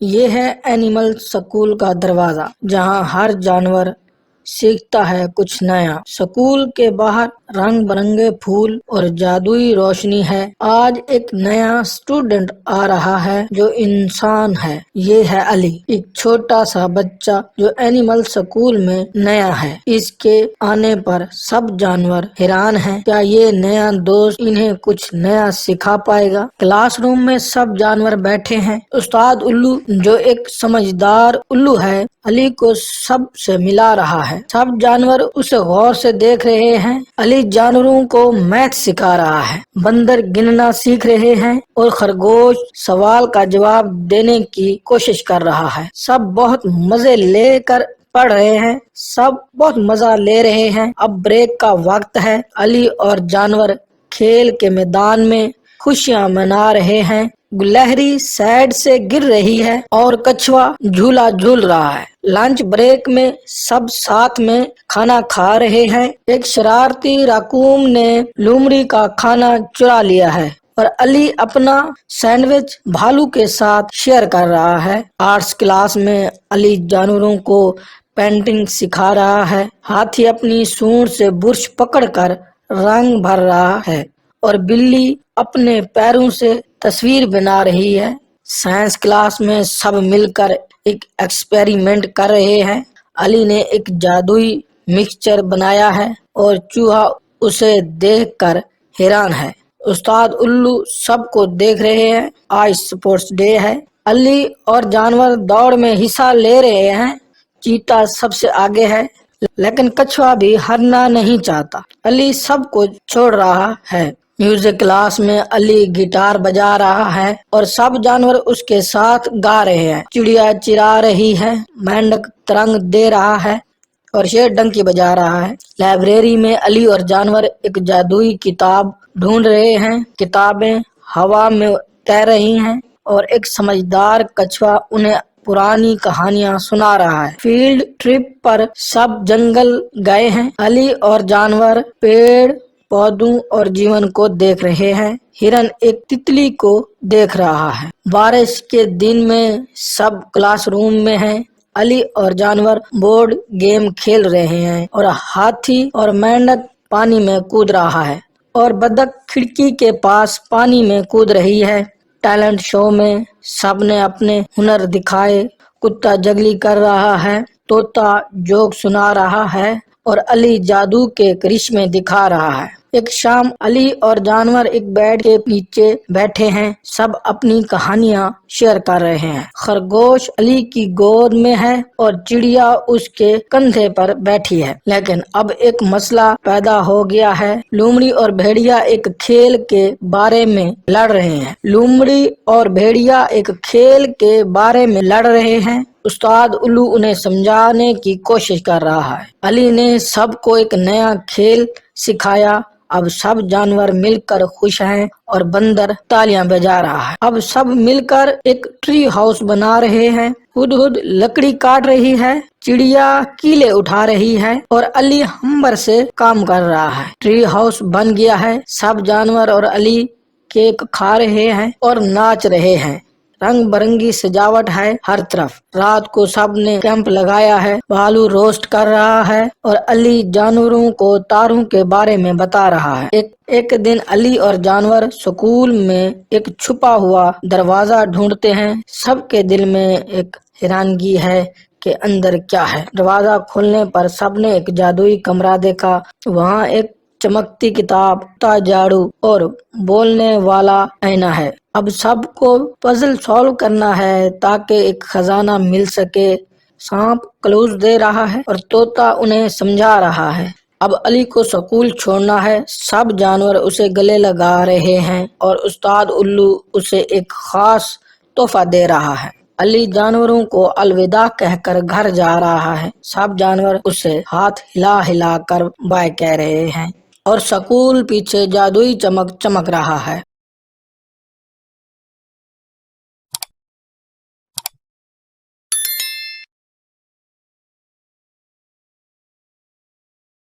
یہ ہے animal school کا دروازہ، جہاں ہر جانور سیکھتا ہے کچھ نیا۔ سکول کے باہر رنگ برنگے پھول اور جادوئی روشنی ہے۔ آج ایک نیا اسٹوڈنٹ آ رہا ہے جو انسان ہے۔ یہ ہے علی، ایک چھوٹا سا بچہ جو اینیمل سکول میں نیا ہے۔ اس کے آنے پر سب جانور حیران ہیں۔ کیا یہ نیا دوست انہیں کچھ نیا سکھا پائے گا؟ کلاس روم میں سب جانور بیٹھے ہیں۔ استاد الو، جو ایک سمجھدار الو ہے، علی کو سب سے ملا رہا ہے۔ سب جانور اسے غور سے دیکھ رہے ہیں۔ علی جانوروں کو میتھ سکھا رہا ہے۔ بندر گننا سیکھ رہے ہیں اور خرگوش سوال کا جواب دینے کی کوشش کر رہا ہے۔ سب بہت مزے لے کر پڑھ رہے ہیں۔ سب بہت مزہ لے رہے ہیں۔ اب بریک کا وقت ہے۔ علی اور جانور کھیل کے میدان میں خوشیاں منا رہے ہیں۔ گلہری سائیڈ سے گر رہی ہے اور کچھوا جھولا جھول رہا ہے۔ لنچ بریک میں سب ساتھ میں کھانا کھا رہے ہیں۔ ایک شرارتی راکون نے لومڑی کا کھانا چرا لیا ہے اور علی اپنا سینڈوچ بھالو کے ساتھ شیئر کر رہا ہے۔ آرٹس کلاس میں علی جانوروں کو پینٹنگ سکھا رہا ہے۔ ہاتھی اپنی سونڈ سے برش پکڑ کر رنگ بھر رہا ہے اور بلی اپنے پیروں سے تصویر بنا رہی ہے۔ سائنس کلاس میں سب مل کر ایک ایکسپیریمنٹ کر رہے ہیں۔ علی نے ایک جادوئی مکسچر بنایا ہے اور چوہا اسے دیکھ کر حیران ہے۔ استاد الو سب کو دیکھ رہے ہیں۔ آج اسپورٹس ڈے ہے۔ علی اور جانور دوڑ میں حصہ لے رہے ہیں۔ چیتا سب سے آگے ہے، لیکن کچھوا بھی ہارنا نہیں چاہتا۔ علی سب کو چھوڑ رہا ہے۔ میوزک کلاس میں علی گٹار بجا رہا ہے اور سب جانور اس کے ساتھ گا رہے ہیں۔ چڑیا چرا رہی ہے، مینڈک ترنگ دے رہا ہے اور شیر ڈنکی بجا رہا ہے۔ لائبریری میں علی اور جانور ایک جادوئی کتاب ڈھونڈ رہے ہیں۔ کتابیں ہوا میں تیر رہی ہیں اور ایک سمجھدار کچھوا انہیں پرانی کہانیاں سنا رہا ہے۔ فیلڈ ٹرپ پر سب جنگل گئے ہیں۔ علی اور جانور پیڑ پودوں اور جیون کو دیکھ رہے ہیں۔ ہرن ایک تتلی کو دیکھ رہا ہے۔ بارش کے دن میں سب کلاس روم میں ہیں۔ علی اور جانور بورڈ گیم کھیل رہے ہیں اور ہاتھی اور مینڈک پانی میں کود رہا ہے اور بطخ کھڑکی کے پاس پانی میں کود رہی ہے۔ ٹیلنٹ شو میں سب نے اپنے ہنر دکھائے۔ کتا جگلی کر رہا ہے، طوطا جوک سنا رہا ہے اور علی جادو کے کرشمے دکھا رہا ہے۔ ایک شام علی اور جانور ایک بیڈ کے نیچے بیٹھے ہیں۔ سب اپنی کہانیاں شیئر کر رہے ہیں۔ خرگوش علی کی گود میں ہے اور چڑیا اس کے کندھے پر بیٹھی ہے۔ لیکن اب ایک مسئلہ پیدا ہو گیا ہے۔ لومڑی اور بھیڑیا ایک کھیل کے بارے میں لڑ رہے ہیں۔ لومڑی اور بھیڑیا ایک کھیل کے بارے میں لڑ رہے ہیں۔ استاد الو انہیں سمجھانے کی کوشش کر رہا ہے۔ علی نے سب کو ایک نیا کھیل سکھایا۔ اب سب جانور مل کر خوش ہیں اور بندر تالیاں بجا رہا ہے۔ اب سب مل کر ایک ٹری ہاؤس بنا رہے ہیں۔ ہدہد لکڑی کاٹ رہی ہے، چڑیا کیلے اٹھا رہی ہے اور علی ہمبر سے کام کر رہا ہے۔ ٹری ہاؤس بن گیا ہے۔ سب جانور اور علی کیک کھا رہے ہیں اور ناچ رہے ہیں۔ رنگ برنگی سجاوٹ ہے ہر طرف۔ رات کو سب نے کیمپ لگایا ہے۔ بھالو روسٹ کر رہا ہے اور علی جانوروں کو تاروں کے بارے میں بتا رہا ہے۔ ایک دن علی اور جانور سکول میں ایک چھپا ہوا دروازہ ڈھونڈتے ہیں۔ سب کے دل میں ایک حیرانگی ہے کہ اندر کیا ہے۔ دروازہ کھولنے پر سب نے ایک جادوئی کمرہ دیکھا۔ وہاں ایک چمکتی کتاب، جاڑو اور بولنے والا آئینہ ہے۔ اب سب کو پزل سالو کرنا ہے تاکہ ایک خزانہ مل سکے۔ سانپ کلوز دے رہا ہے اور طوطا انہیں سمجھا رہا ہے۔ اب علی کو سکول چھوڑنا ہے۔ سب جانور اسے گلے لگا رہے ہیں اور استاد الو اسے ایک خاص تحفہ دے رہا ہے۔ علی جانوروں کو الوداع کہہ کر گھر جا رہا ہے۔ سب جانور اسے ہاتھ ہلا ہلا کر بائے کہہ رہے ہیں اور سکول پیچھے جادوئی چمک چمک رہا ہے۔